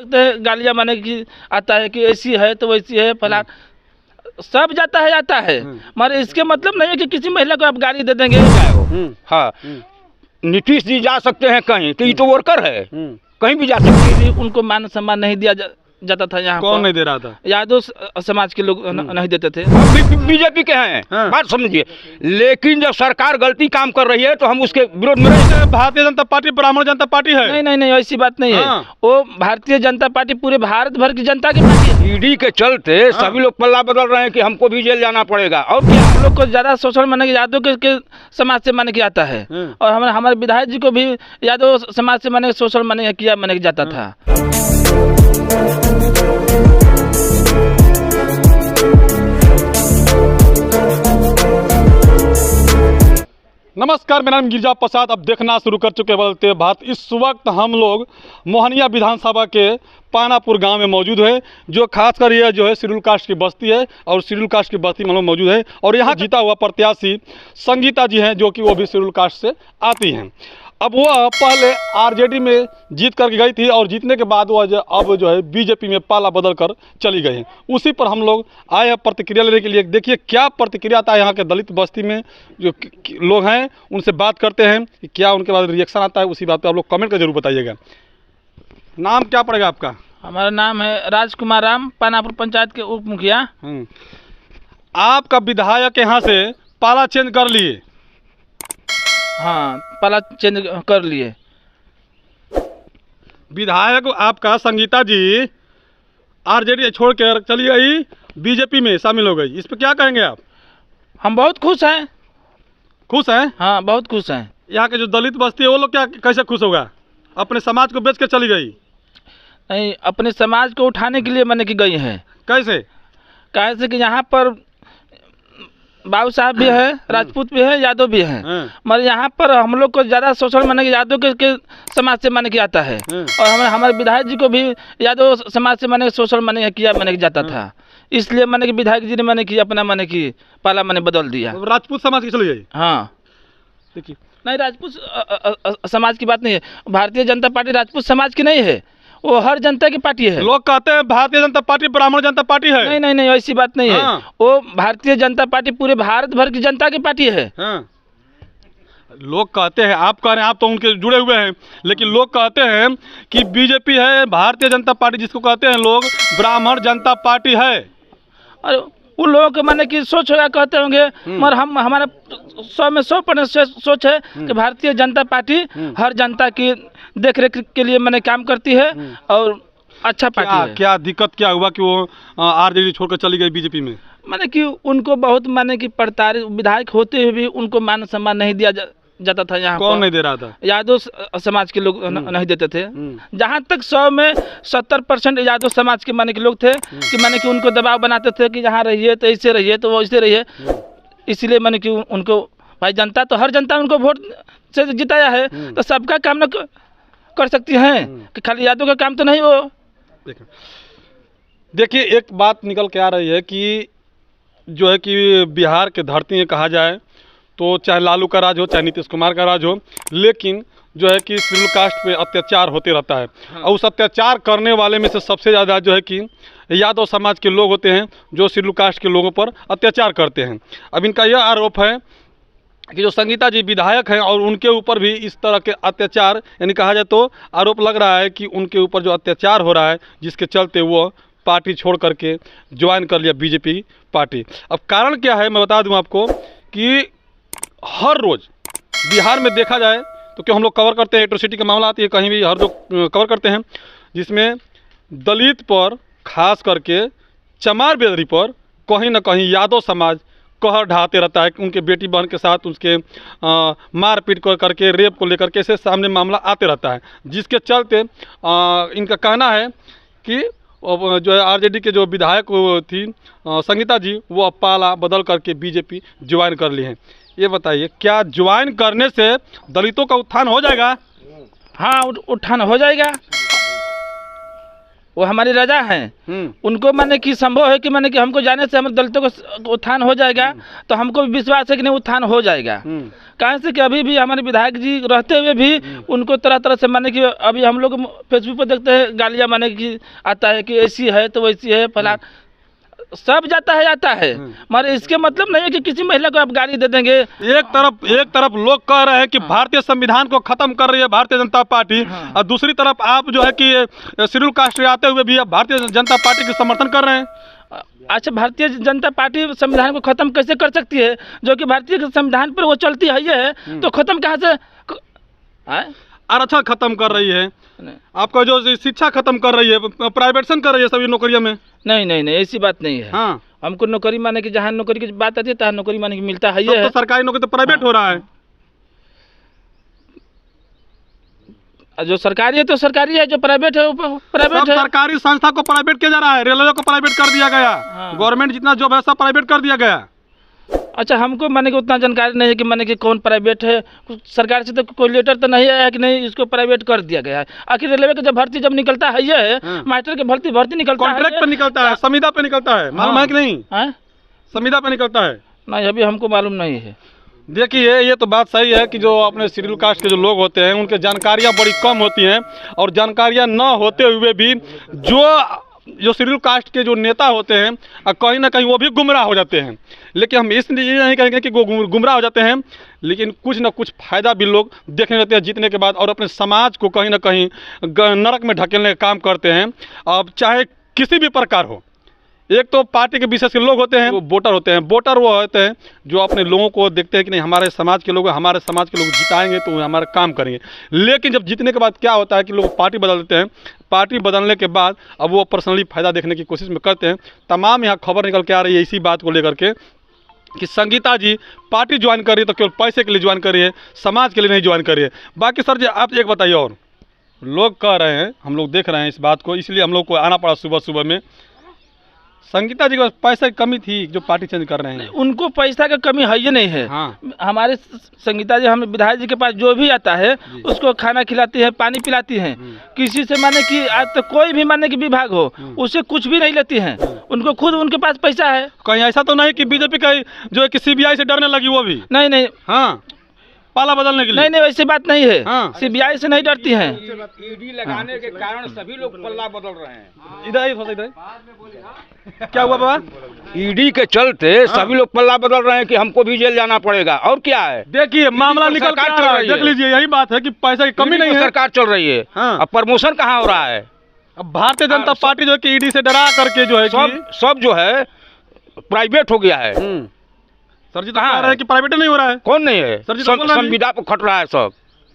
गालियाँ माने कि आता है कि ऐसी है तो वैसी है फला सब जाता है आता है, मगर इसके मतलब नहीं है कि किसी महिला को आप गाली दे देंगे। हाँ, नीतीश जी जा सकते हैं कहीं, तो ये तो वर्कर है, कहीं भी जा सकते हैं। उनको मान सम्मान नहीं दिया जाता था यहाँ। कौन नहीं दे रहा था? यादव समाज के लोग नहीं देते थे। बीजेपी के हैं, बात समझिए। लेकिन जब सरकार गलती काम कर रही है तो हम उसके विरोध में नहीं। भारतीय जनता पार्टी ब्राह्मण जनता पार्टी है? नहीं नहीं नहीं, ऐसी बात नहीं है। वो भारतीय जनता पार्टी पूरे भारत भर की जनता की पार्टी है। ईडी के चलते सभी लोग पल्ला बदल रहे हैं कि हमको भी जेल जाना पड़ेगा। और क्या हम लोग को ज्यादा शोषण माने यादव के समाज से माने आता है, और हमारे विधायक जी को भी यादव समाज से माने शोषण माने किया माने जाता था। नमस्कार, मेरा नाम गिरिजा प्रसाद। अब देखना शुरू कर चुके बदलते भारत। इस वक्त हम लोग मोहनिया विधानसभा के पानापुर गांव में मौजूद है, जो खासकर ये जो है शेड्यूल कास्ट की बस्ती है, और शेड्यूल कास्ट की बस्ती में हम लोग मौजूद है। और यहाँ जीता हुआ प्रत्याशी संगीता जी हैं, जो कि वो भी शेड्यूल कास्ट से आती हैं। अब वह पहले आरजेडी में जीत करके गई थी, और जीतने के बाद वह अब जो है बीजेपी में पाला बदल कर चली गई हैं। उसी पर हम लोग आए हैं प्रतिक्रिया लेने के लिए। देखिए क्या प्रतिक्रिया आता है यहाँ के दलित बस्ती में जो लोग हैं, उनसे बात करते हैं कि क्या उनके बाद रिएक्शन आता है। उसी बात पर आप लोग कमेंट कर जरूर बताइएगा। नाम क्या पड़ेगा आपका? हमारा नाम है राजकुमार राम, पानापुर पंचायत के उप मुखिया। आपका विधायक यहाँ से पाला चेंज कर लिए? हाँ, पाला चेंज कर लिए। विधायक आपका संगीता जी आरजेडी छोड़ कर चली गई, बीजेपी में शामिल हो गई। इस पर क्या कहेंगे आप? हम बहुत खुश हैं। खुश हैं? हाँ, बहुत खुश हैं। यहाँ के जो दलित बस्ती है वो लोग क्या कैसे खुश होगा? अपने समाज को बेच के चली गई? नहीं, अपने समाज को उठाने के लिए माने की गई हैं। कैसे कि यहाँ पर बाबू साहब भी है, राजपूत भी है, यादव भी है, मगर यहाँ पर हम लोग को ज़्यादा शोषण माने यादव के समाज से माने आता है, और हमारे विधायक जी को भी यादव समाज से माने शोषण माने किया माने जाता था। इसलिए माने कि विधायक जी ने माने कि अपना माने कि पाला माने बदल दिया। राजपूत समाज की चली गई? हाँ, देखिए नहीं, राजपूत समाज की बात नहीं है। भारतीय जनता पार्टी राजपूत समाज की नहीं है, वो हर जनता की पार्टी है। लोग कहते हैं भारतीय जनता पार्टी ब्राह्मण जनता पार्टी है। नहीं नहीं नहीं, ऐसी बात नहीं है। वो भारतीय जनता पार्टी पूरे भारत भर की जनता की पार्टी है। लोग कहते हैं, आप कह रहे हैं, आप तो उनके जुड़े हुए हैं, लेकिन लोग कहते हैं कि बीजेपी है भारतीय जनता पार्टी, जिसको कहते हैं लोग ब्राह्मण जनता पार्टी है। अरे उन लोगों के माने की सोच होगा, कहते होंगे, मगर हमारा 100 में 100% सोच है कि भारतीय जनता पार्टी हर जनता की देखरेख के लिए मैंने काम करती है, और अच्छा पार्टी है। क्या दिक्कत क्या हुआ कि वो आरजेडी छोड़कर चली गई बीजेपी में? माने कि उनको बहुत माने कि प्रताड़ित, विधायक होते हुए भी उनको मान सम्मान नहीं दिया जाता था यहाँ। कौन नहीं दे रहा था? यादव समाज के लोग नहीं देते थे। जहाँ तक 100 में 70% यादव समाज के माने के लोग थे कि माने कि उनको दबाव बनाते थे कि यहाँ रहिए तो ऐसे रहिए तो वो ऐसे रहिए। इसलिए माने कि उनको भाई जनता तो हर जनता उनको वोट से जिताया है, तो सबका काम न कर सकती हैं कि खाली यादव का काम तो नहीं हो। देखिए एक बात निकल के आ रही है कि जो है कि बिहार के धरती में कहा जाए तो चाहे लालू का राज हो, चाहे नीतीश कुमार का राज हो, लेकिन जो है कि शेड्यूल कास्ट पे अत्याचार होते रहता है। और उस अत्याचार करने वाले में से सबसे ज़्यादा जो है कि यादव समाज के लोग होते हैं, जो शेड्यूल कास्ट के लोगों पर अत्याचार करते हैं। अब इनका यह आरोप है कि जो संगीता जी विधायक हैं और उनके ऊपर भी इस तरह के अत्याचार, यानी कहा जाए तो आरोप लग रहा है कि उनके ऊपर जो अत्याचार हो रहा है, जिसके चलते वो पार्टी छोड़ करके ज्वाइन कर लिया बीजेपी पार्टी। अब कारण क्या है मैं बता दूं आपको कि हर रोज़ बिहार में देखा जाए तो क्यों हम लोग कवर करते हैं, एट्रोसिटी का मामला आती है कहीं भी, हर रोज कवर करते हैं, जिसमें दलित पर खास करके चमार बेदरी पर कहीं ना कहीं यादव समाज कहर ढाते रहता है। उनके बेटी बहन के साथ उसके मारपीट करके रेप को लेकर के ऐसे सामने मामला आते रहता है, जिसके चलते इनका कहना है कि जो है आरजेडी के जो विधायक थी संगीता जी, वो अब पाला बदल करके बीजेपी ज्वाइन कर ली हैं। ये बताइए क्या ज्वाइन करने से दलितों का उत्थान हो जाएगा? हाँ, उत्थान हो जाएगा। वो हमारी रजा हैं। उनको माने कि संभव है कि माने कि हमको जाने से हमारे दलितों को उत्थान हो जाएगा, तो हमको भी विश्वास है कि नहीं उत्थान हो जाएगा। कहाँ से कि अभी भी हमारे विधायक जी रहते हुए भी उनको तरह तरह से माने कि अभी हम लोग फेसबुक पर देखते हैं गालियाँ माने कि आता है कि ऐसी है तो वैसी है फला, सब जाता है मगर इसके मतलब नहीं है कि किसी महिला को आप गाली दे देंगे। एक तरफ लोग कह रहे हैं कि भारतीय संविधान को खत्म कर रही है भारतीय जनता पार्टी, और दूसरी तरफ आप जो है कि शेड्यूल कास्ट आते हुए भी आप भारतीय जनता पार्टी के समर्थन कर रहे हैं। अच्छा, भारतीय जनता पार्टी संविधान को खत्म कैसे कर सकती है, जो कि भारतीय संविधान पर वो चलती है तो खत्म कहाँ से आरक्षण खत्म कर रही है, आपका जो शिक्षा खत्म कर रही है, प्राइवेटेशन कर रही है सभी नौकरियों में। नहीं ऐसी बात नहीं है। हाँ, हमको नौकरी माने कि जहाँ नौकरी की बात आती है तहाँ नौकरी माने कि मिलता है। ये तो सरकारी नौकरी तो प्राइवेट हो रहा है। जो सरकारी है तो सरकारी है, जो प्राइवेट है वो प्राइवेट है। सरकारी संस्था को प्राइवेट किया जा रहा है, रेलवे को प्राइवेट कर दिया गया। गवर्नमेंट जितना जॉब है सब प्राइवेट कर दिया गया। अच्छा, हमको माने कि उतना जानकारी नहीं है कि माने कि कौन प्राइवेट है। सरकार से तो कोई लेटर तो नहीं आया कि नहीं इसको प्राइवेट कर दिया गया है। आखिर रेलवे का जब भर्ती जब निकलता है ये मास्टर के भर्ती निकलता है, कॉन्ट्रैक्ट पे निकलता है, संविदा पे निकलता है, मालूम है कि नहीं? संविदा पे निकलता है। नहीं, अभी हमको मालूम नहीं है। देखिए, ये तो बात सही है कि जो अपने शेड्यूल कास्ट के जो लोग होते हैं उनके जानकारियाँ बड़ी कम होती हैं, और जानकारियाँ न होते हुए भी जो शेड्यूल कास्ट के जो नेता होते हैं कहीं ना कहीं वो भी गुमराह हो जाते हैं। लेकिन हम इसलिए नहीं कहेंगे कि वो गुमराह हो जाते हैं, लेकिन कुछ ना कुछ फ़ायदा भी लोग देखने लगते हैं जीतने के बाद, और अपने समाज को कहीं ना कहीं नरक में ढकेलने का काम करते हैं। अब चाहे किसी भी प्रकार हो, एक तो पार्टी के विशेष के लोग होते हैं, वो वोटर होते हैं। वोटर वो होते हैं जो अपने लोगों को देखते हैं कि नहीं हमारे समाज के लोग जिताएंगे तो वो हमारा काम करेंगे। लेकिन जब जीतने के बाद क्या होता है कि लोग पार्टी बदल देते हैं। पार्टी बदलने के बाद अब वो पर्सनली फ़ायदा देखने की कोशिश में करते हैं। तमाम यहाँ खबर निकल के आ रही है इसी बात को लेकर के कि संगीता जी पार्टी ज्वाइन कर रही है तो केवल पैसे के लिए ज्वाइन कर रही है, समाज के लिए नहीं ज्वाइन कर रही है। बाकी सर जी आप एक बताइए, और लोग कह रहे हैं, हम लोग देख रहे हैं इस बात को, इसलिए हम लोग को आना पड़ा सुबह में। संगीता जी के पास पैसा की कमी थी जो पार्टी चेंज कर रहे हैं? उनको पैसा का कमी है ही नहीं है। हमारे संगीता जी हम विधायक जी के पास जो भी आता है उसको खाना खिलाती है, पानी पिलाती हैं। किसी से माने कि आज तक कोई भी माने कि विभाग हो उससे कुछ भी नहीं लेती हैं। उनको खुद उनके पास पैसा है। कहीं ऐसा तो नहीं कि बीजेपी का जो है कि सीबीआई से डरने लगी वो भी? नहीं। हाँ, पाला बदलने के लिए? नहीं, वैसी बात नहीं है। सीबीआई से नहीं डरती हैं। ईडी लगाने के कारण सभी लोग पल्ला बदल रहे हैं। इधर क्या हुआ बाबा? ईडी के चलते सभी लोग पल्ला बदल रहे हैं कि हमको भी जेल जाना पड़ेगा, और क्या है। देखिए मामला निकल कर आ रहा है, देख लीजिए, यही बात है कि पैसा की कमी नहीं है, सरकार चल रही है। अब प्रमोशन कहाँ हो रहा है? अब भारतीय जनता पार्टी जो है कि ईडी से डरा करके जो है सब जो है प्राइवेट हो गया है। सर जी कहा रहे हैं कि प्राइवेट नहीं हो रहा है। कौन नहीं है? सर जी संविदा पर खट रहा है सब।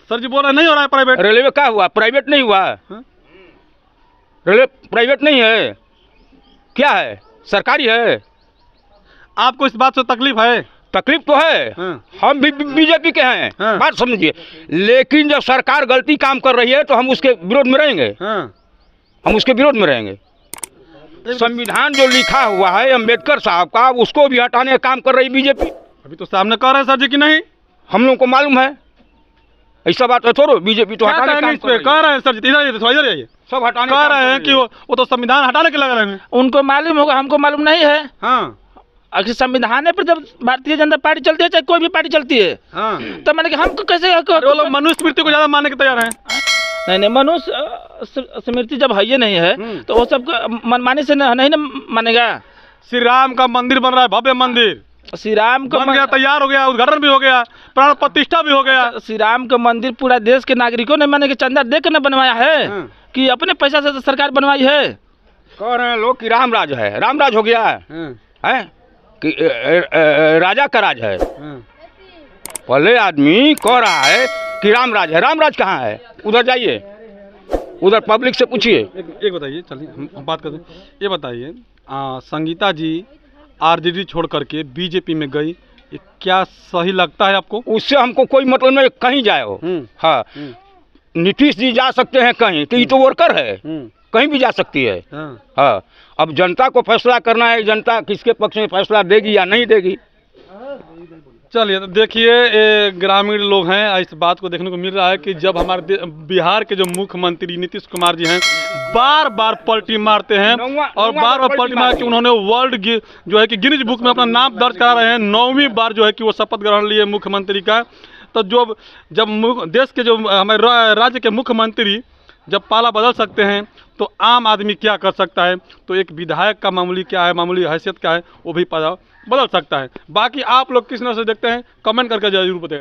सर जी बोल रहे नहीं हो रहा है प्राइवेट। रेलवे क्या हुआ? प्राइवेट नहीं हुआ। रेलवे प्राइवेट नहीं है, क्या है? सरकारी है। आपको इस बात से तकलीफ है? तकलीफ तो है। हम भी बीजेपी के हैं, बात समझिए। लेकिन जब सरकार गलती काम कर रही है तो हम उसके विरोध में रहेंगे। हम उसके विरोध में रहेंगे। संविधान जो लिखा हुआ है अम्बेडकर साहब का, उसको भी हटाने का काम कर रही बीजेपी। अभी तो सामने कह रहे हैं सर जी कि नहीं, हम लोगों को मालूम है। ऐसा बात है थोड़ो, बीजेपी तो हटाने का काम कह रहे हैं सर जी। इधर आइए, सब हटाने कह रहे हैं कि वो तो संविधान हटाने के लग रहे हैं। उनको मालूम होगा, हमको मालूम नहीं है। आखिर संविधान पर जब भारतीय जनता पार्टी चलती है चाहे कोई भी पार्टी चलती है तो मैंने कि हमको कैसे मनुष्य मृत्यु को ज्यादा मानने के तैयार हैं। नहीं, मनुष्य स्मृति जब है नहीं है तो वो सबको मनमानी से नहीं ना मानेगा। श्री राम का मंदिर बन रहा है, भव्य मंदिर। श्री राम का बन गया, तैयार हो गया, उद्घाटन भी हो गया, प्राण प्रतिष्ठा भी हो गया। श्री राम का मंदिर पूरा देश के नागरिकों ने माने कि चंदा दे के न बनवाया है कि अपने पैसा से सरकार बनवाई है। कह रहे हैं लोग कि रामराज है, रामराज हो गया है कि राजा का राज है। पहले आदमी कह रहा है कि रामराज है। रामराज कहाँ है? उधर जाइए, उधर पब्लिक से पूछिए। एक बताइए, चलिए हम बात करते हैं। ये बताइए, संगीता जी आरजेडी छोड़ करके बीजेपी में गई, ये क्या सही लगता है आपको? उससे हमको कोई मतलब नहीं, कहीं जाए हो। हाँ, नीतीश जी जा सकते हैं कहीं, तो ये तो वर्कर है, कहीं भी जा सकती है। हाँ, अब जनता को फैसला करना है, जनता किसके पक्ष में फैसला देगी या नहीं देगी। चलिए तो देखिए, ये ग्रामीण लोग हैं, इस बात को देखने को मिल रहा है कि जब हमारे बिहार के जो मुख्यमंत्री नीतीश कुमार जी हैं बार बार पलटी मारते हैं और बार बार पलटी मार के उन्होंने वर्ल्ड जो है कि गिनीज बुक में अपना नाम दर्ज करा रहे हैं। 9वीं बार जो है कि वो शपथ ग्रहण लिए मुख्यमंत्री का। तो जब देश के जो हमारे राज्य के मुख्यमंत्री जब पाला बदल सकते हैं तो आम आदमी क्या कर सकता है, तो एक विधायक का मामूली क्या है, मामूली हैसियत क्या है, वो भी पता बदल सकता है। बाकी आप लोग किस नजर से देखते हैं, कमेंट करके जरूर बताएं।